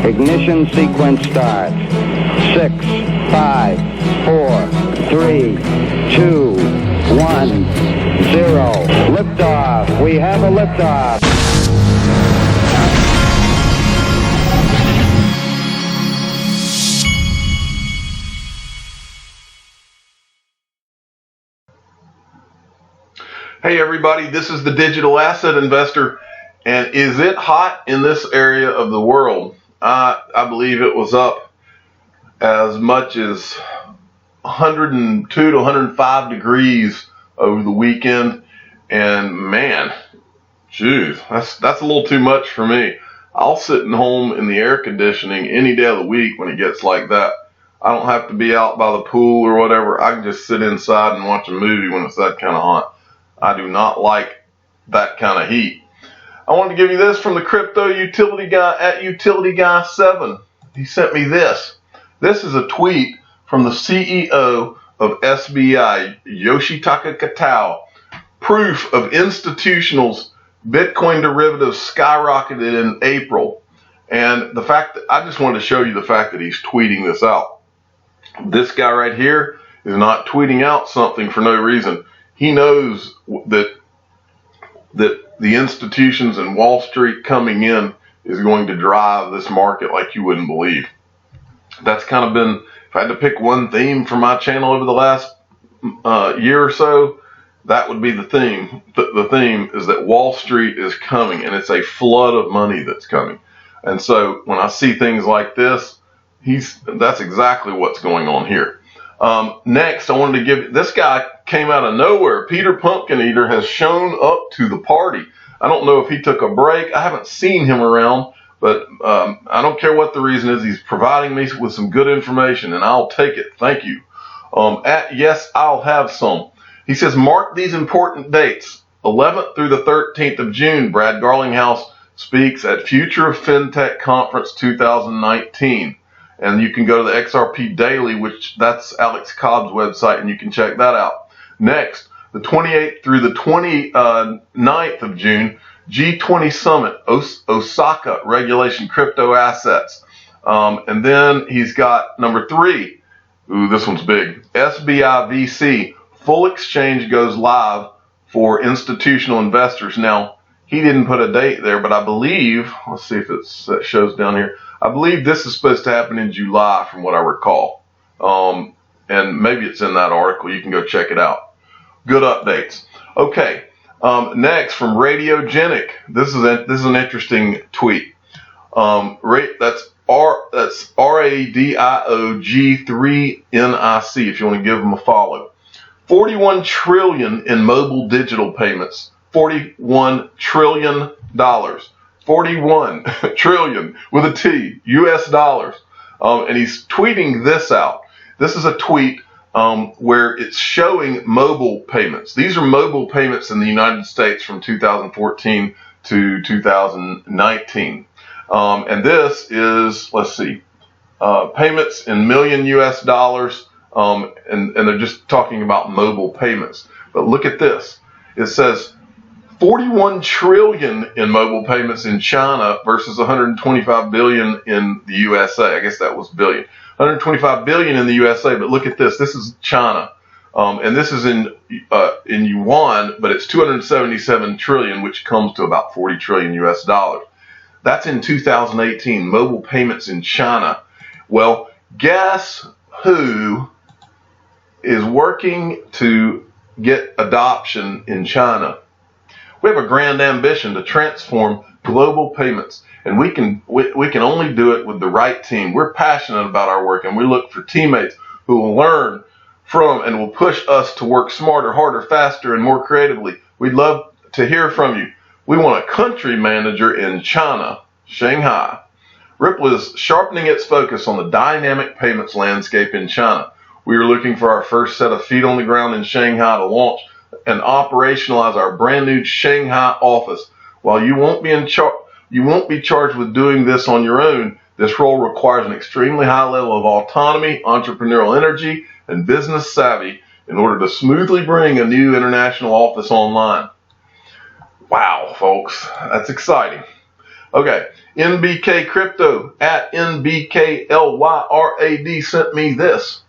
Ignition sequence starts. 6, 5, 4, 3, 2, 1, 0. Liftoff. We have a liftoff. Hey everybody, this is the Digital Asset Investor, and is it hot in this area of the world? I believe it was up as much as 102 to 105 degrees over the weekend, and man, geez, that's a little too much for me. I'll sit at home in the air conditioning any day of the week when it gets like that. I don't have to be out by the pool or whatever. I can just sit inside and watch a movie when it's that kind of hot. I do not like that kind of heat. I wanted to give you this from the crypto utility guy at UtilityGuy7. He sent me this. This is a tweet from the CEO of SBI, Yoshitaka Katao. Proof of institutionals' Bitcoin derivatives skyrocketed in April. And the fact that I just wanted to show you the fact that he's tweeting this out. This guy right here is not tweeting out something for no reason. He knows that the institutions and Wall Street coming in is going to drive this market like you wouldn't believe. That's kind of been, if I had to pick one theme for my channel over the last year or so, that would be the theme. The theme is that Wall Street is coming, and it's a flood of money that's coming. And so when I see things like this, that's exactly what's going on here. Next, I wanted to give, this guy came out of nowhere. Peter Pumpkin Eater has shown up to the party. I don't know if he took a break. I haven't seen him around, but I don't care what the reason is. He's providing me with some good information, and I'll take it. Thank you. At Yes, I'll Have Some. He says, mark these important dates. 11th through the 13th of June, Brad Garlinghouse speaks at Future of FinTech Conference 2019. And you can go to the XRP Daily, which that's Alex Cobb's website, and you can check that out. Next, the 28th through the 29th of June, G20 Summit, Osaka, Regulation Crypto Assets. And then he's got number 3. Ooh, this one's big. SBI VC, full exchange goes live for institutional investors. Now, he didn't put a date there, but I believe, let's see if it shows down here. I believe this is supposed to happen in July from what I recall. And maybe it's in that article. You can go check it out. Good updates. Okay. Next from Radiogenic. This is an interesting tweet. That's RADIOG3NIC if you want to give them a follow. 41 trillion in mobile digital payments. $41 trillion. 41 trillion with a T, US dollars. And he's tweeting this out. This is a tweet where it's showing mobile payments. These are mobile payments in the United States from 2014 to 2019. And this is, let's see, payments in million US dollars. And they're just talking about mobile payments. But look at this. It says 41 trillion in mobile payments in China versus 125 billion in the USA. I guess that was billion. 125 billion in the USA, but look at this. This is China. And this is in yuan, but it's 277 trillion, which comes to about 40 trillion US dollars. That's in 2018, mobile payments in China. Well, guess who is working to get adoption in China? We have a grand ambition to transform global payments, and we can only do it with the right team. We're passionate about our work, and we look for teammates who will learn from and will push us to work smarter, harder, faster, and more creatively. We'd love to hear from you. We want a country manager in China, Shanghai. Ripple is sharpening its focus on the dynamic payments landscape in China. We are looking for our first set of feet on the ground in Shanghai to launch and operationalize our brand new Shanghai office. While you won't be charged with doing this on your own, this role requires an extremely high level of autonomy, entrepreneurial energy, and business savvy in order to smoothly bring a new international office online. Wow, folks, that's exciting. Okay, NBK Crypto at NBKLYRAD sent me this.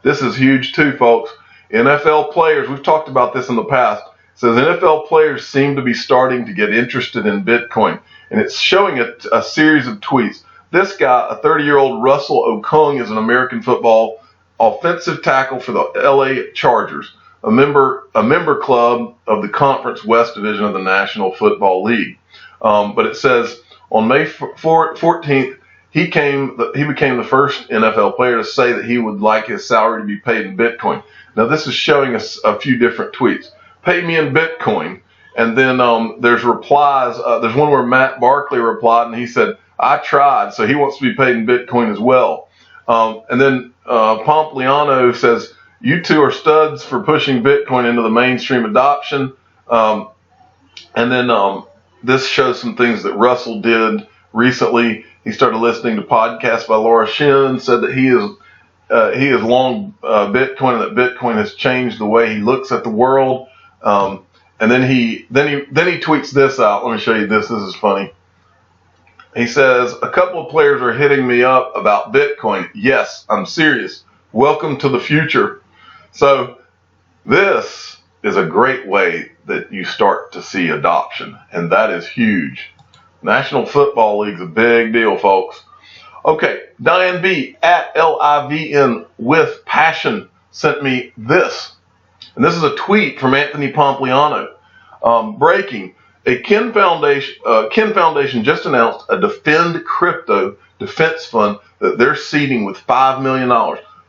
This is huge too, folks. NFL players, we've talked about this in the past. It says NFL players seem to be starting to get interested in Bitcoin. And it's showing a series of tweets. This guy, a 30-year-old Russell Okung, is an American football offensive tackle for the LA Chargers, a member club of the Conference West Division of the National Football League. But it says on May 14th, he became the first NFL player to say that he would like his salary to be paid in Bitcoin. Now, this is showing us a few different tweets. Pay me in Bitcoin. And then there's replies. There's one where Matt Barkley replied, and he said, I tried. So he wants to be paid in Bitcoin as well. And then Pompliano says, you two are studs for pushing Bitcoin into the mainstream adoption. And then this shows some things that Russell did recently. He started listening to podcasts by Laura Shin, said that he is long Bitcoin, and that Bitcoin has changed the way he looks at the world. And then he tweets this out. Let me show you this. This is funny. He says, a couple of players are hitting me up about Bitcoin. Yes, I'm serious. Welcome to the future. So this is a great way that you start to see adoption, and that is huge. National Football League's a big deal, folks. Okay, Diane B at LIVN with passion sent me this. And this is a tweet from Anthony Pompliano. Breaking. A Ken Foundation just announced a Defend Crypto defense fund that they're seeding with $5 million.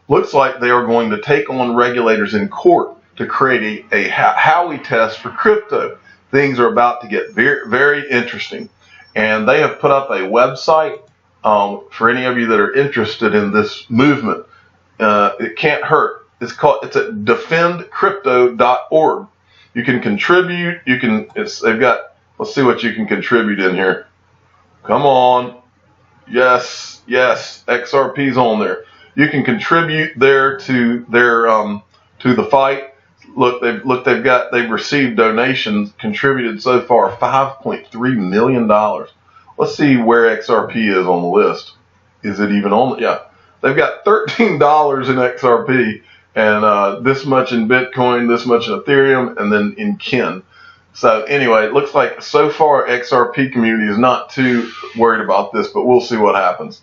Looks like they are going to take on regulators in court to create a Howey test for crypto. Things are about to get very, very interesting. And they have put up a website for any of you that are interested in this movement. It can't hurt. It's at defendcrypto.org. You can contribute. Let's see what you can contribute in here. Come on. Yes, XRP's on there. You can contribute there to their to the fight. They've received donations, contributed so far $5.3 million. Let's see where XRP is on the list. Is it even on? Yeah. They've got $13 in XRP and this much in Bitcoin, this much in Ethereum, and then in Ken. So anyway, it looks like so far XRP community is not too worried about this, but we'll see what happens.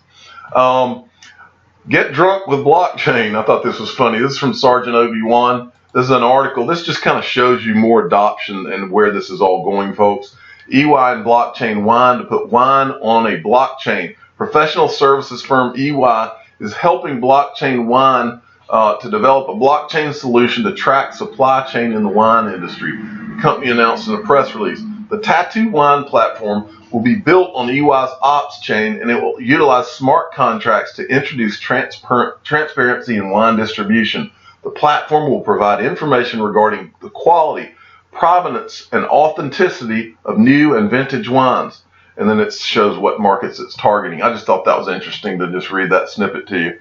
Get drunk with blockchain. I thought this was funny. This is from Sergeant Obi-Wan. This is an article. This just kind of shows you more adoption and where this is all going, folks. EY and blockchain wine to put wine on a blockchain. Professional services firm EY is helping blockchain wine to develop a blockchain solution to track supply chain in the wine industry. The company announced in a press release. The Tattoo Wine platform will be built on EY's Ops chain, and it will utilize smart contracts to introduce transparency in wine distribution. The platform will provide information regarding the quality, provenance, and authenticity of new and vintage wines. And then it shows what markets it's targeting. I just thought that was interesting to just read that snippet to you.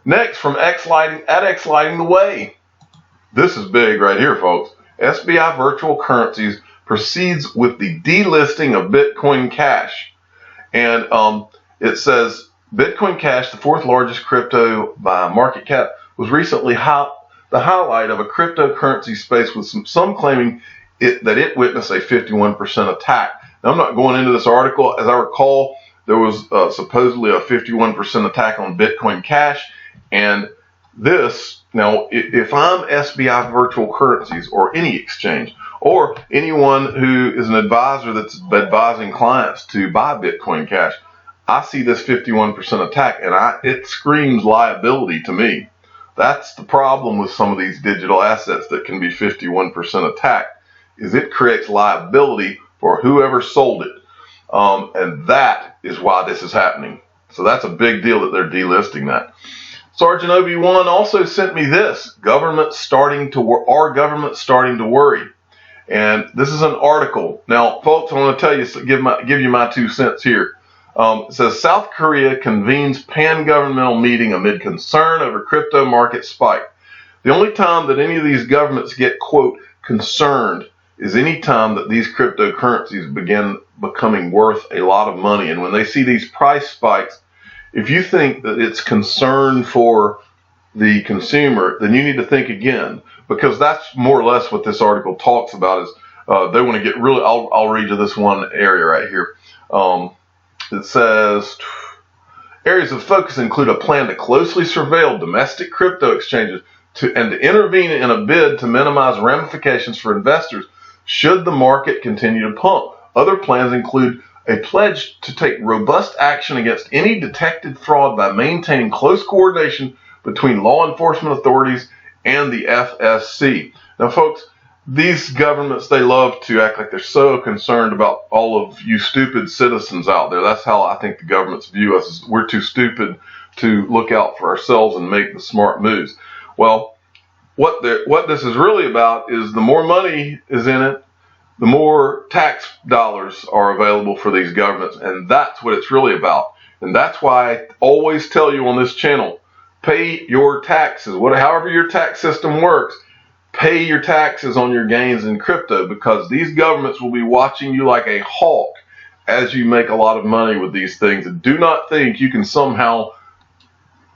Next, from Xlighting the Way. This is big right here, folks. SBI Virtual Currencies proceeds with the delisting of Bitcoin Cash. And it says Bitcoin Cash, the fourth largest crypto by market cap, was recently the highlight of a cryptocurrency space, with some claiming that it witnessed a 51% attack. Now, I'm not going into this article. As I recall, there was supposedly a 51% attack on Bitcoin Cash. And this, now, if I'm SBI Virtual Currencies or any exchange, or anyone who is an advisor that's advising clients to buy Bitcoin Cash, I see this 51% attack, and it screams liability to me. That's the problem with some of these digital assets that can be 51% attacked, is it creates liability for whoever sold it. And that is why this is happening. So that's a big deal that they're delisting that. Sergeant Obi-Wan also sent me this. Our government starting to worry. And this is an article. Now, folks, I want to tell you, give you my 2 cents here. It says South Korea convenes pan-governmental meeting amid concern over crypto market spike. The only time that any of these governments get, quote, concerned is any time that these cryptocurrencies begin becoming worth a lot of money. And when they see these price spikes, if you think that it's concern for the consumer, then you need to think again, because that's more or less what this article talks about. Is they want to get really, I'll read you this one area right here. It says, areas of focus include a plan to closely surveil domestic crypto exchanges and to intervene in a bid to minimize ramifications for investors should the market continue to pump. Other plans include a pledge to take robust action against any detected fraud by maintaining close coordination between law enforcement authorities and the FSC. Now, folks, these governments, they love to act like they're so concerned about all of you stupid citizens out there. That's how I think the governments view us. Is we're too stupid to look out for ourselves and make the smart moves. Well, what this is really about is the more money is in it, the more tax dollars are available for these governments, and that's what it's really about. And that's why I always tell you on this channel, pay your taxes. However your tax system works, pay your taxes on your gains in crypto, because these governments will be watching you like a hawk as you make a lot of money with these things. And do not think you can somehow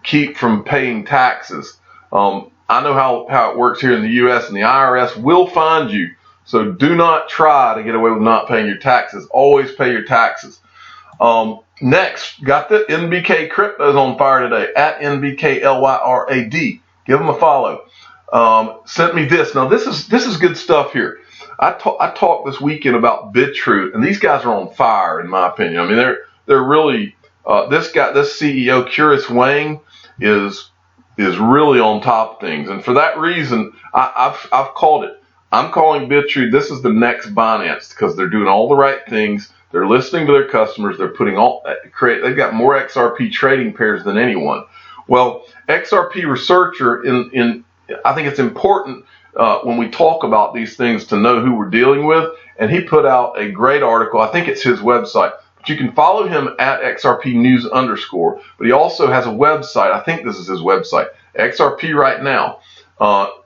keep from paying taxes. I know how it works here in the U.S., and the IRS will find you. So do not try to get away with not paying your taxes. Always pay your taxes. Next, got the NBK Cryptos on fire today, at NBKLYRAD. Give them a follow. Sent me this. Now this is good stuff here. I talked this weekend about Bitrue, and these guys are on fire in my opinion. I mean, they're really this CEO Curious Wang is really on top of things, and for that reason, I've called it. I'm calling Bitrue, this is the next Binance, because they're doing all the right things. They're listening to their customers. They're putting they've got more XRP trading pairs than anyone. Well, XRP researcher I think it's important when we talk about these things to know who we're dealing with. And he put out a great article. I think it's his website, but you can follow him at XRP News _. But he also has a website. I think this is his website, XRP Right Now.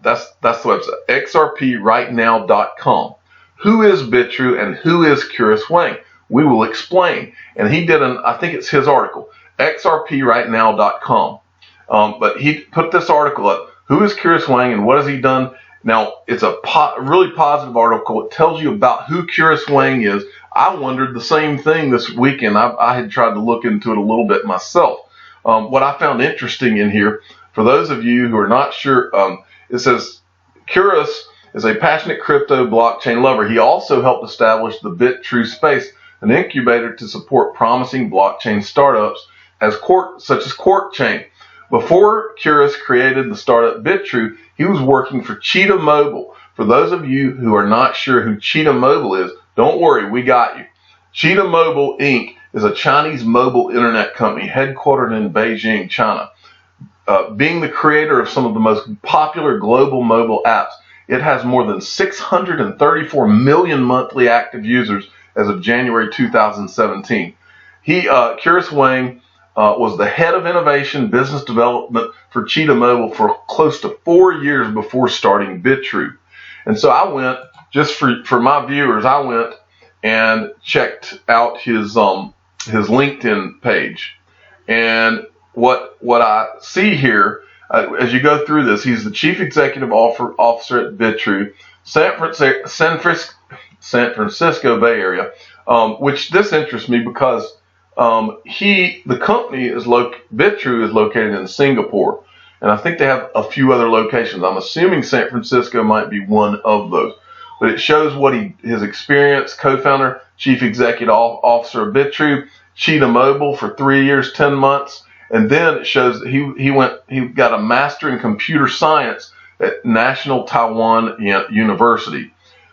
That's the website, xrprightnow.com. Who is Bitrue and who is Curious Wang? We will explain. And he did I think it's his article, xrprightnow.com. But he put this article up. Who is Curious Wang and what has he done? Now, it's a really positive article. It tells you about who Curious Wang is. I wondered the same thing this weekend. I had tried to look into it a little bit myself. What I found interesting in here, for those of you who are not sure, it says Curious is a passionate crypto blockchain lover. He also helped establish the Bitrue space, an incubator to support promising blockchain startups such as Quark Chain. Before Curious created the startup Bitrue, he was working for Cheetah Mobile. For those of you who are not sure who Cheetah Mobile is, don't worry, we got you. Cheetah Mobile Inc. is a Chinese mobile internet company headquartered in Beijing, China. Being the creator of some of the most popular global mobile apps, it has more than 634 million monthly active users as of January 2017. Curious Wang was the head of innovation business development for Cheetah Mobile for close to 4 years before starting Bitrue. And so I went, just for my viewers, I went and checked out his LinkedIn page. And what I see here, as you go through this, he's the chief executive officer at Bitrue, San Francisco Bay Area, which this interests me because the company Bitrue is located in Singapore, and I think they have a few other locations. I'm assuming San Francisco might be one of those, but it shows his experience: co-founder, chief executive officer of Bitrue, Cheetah Mobile for 3 years, 10 months, and then it shows that he got a master in computer science at National Taiwan University.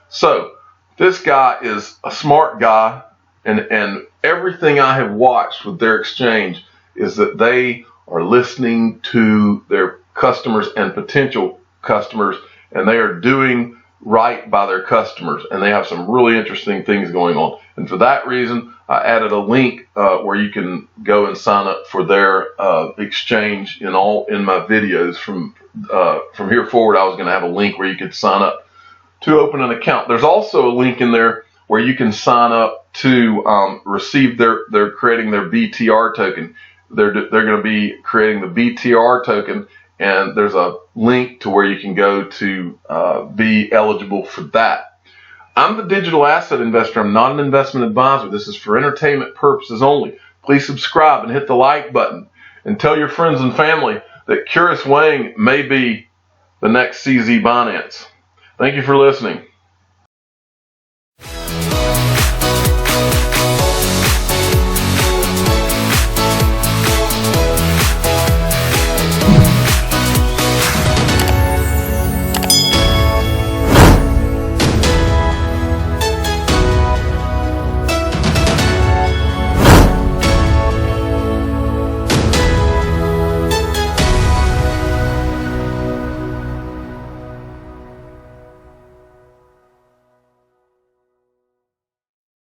So this guy is a smart guy. And everything I have watched with their exchange is that they are listening to their customers and potential customers, and they are doing right by their customers, and they have some really interesting things going on. And for that reason, I added a link where you can go and sign up for their exchange in my videos. From here forward, I was going to have a link where you could sign up to open an account. There's also a link in there where you can sign up to receive they're creating their BTR token. They're going to be creating the BTR token, and there's a link to where you can go to be eligible for that. I'm the digital asset investor. I'm not an investment advisor. This is for entertainment purposes only. Please subscribe and hit the like button, and tell your friends and family that Curious Wang may be the next CZ Binance. Thank you for listening.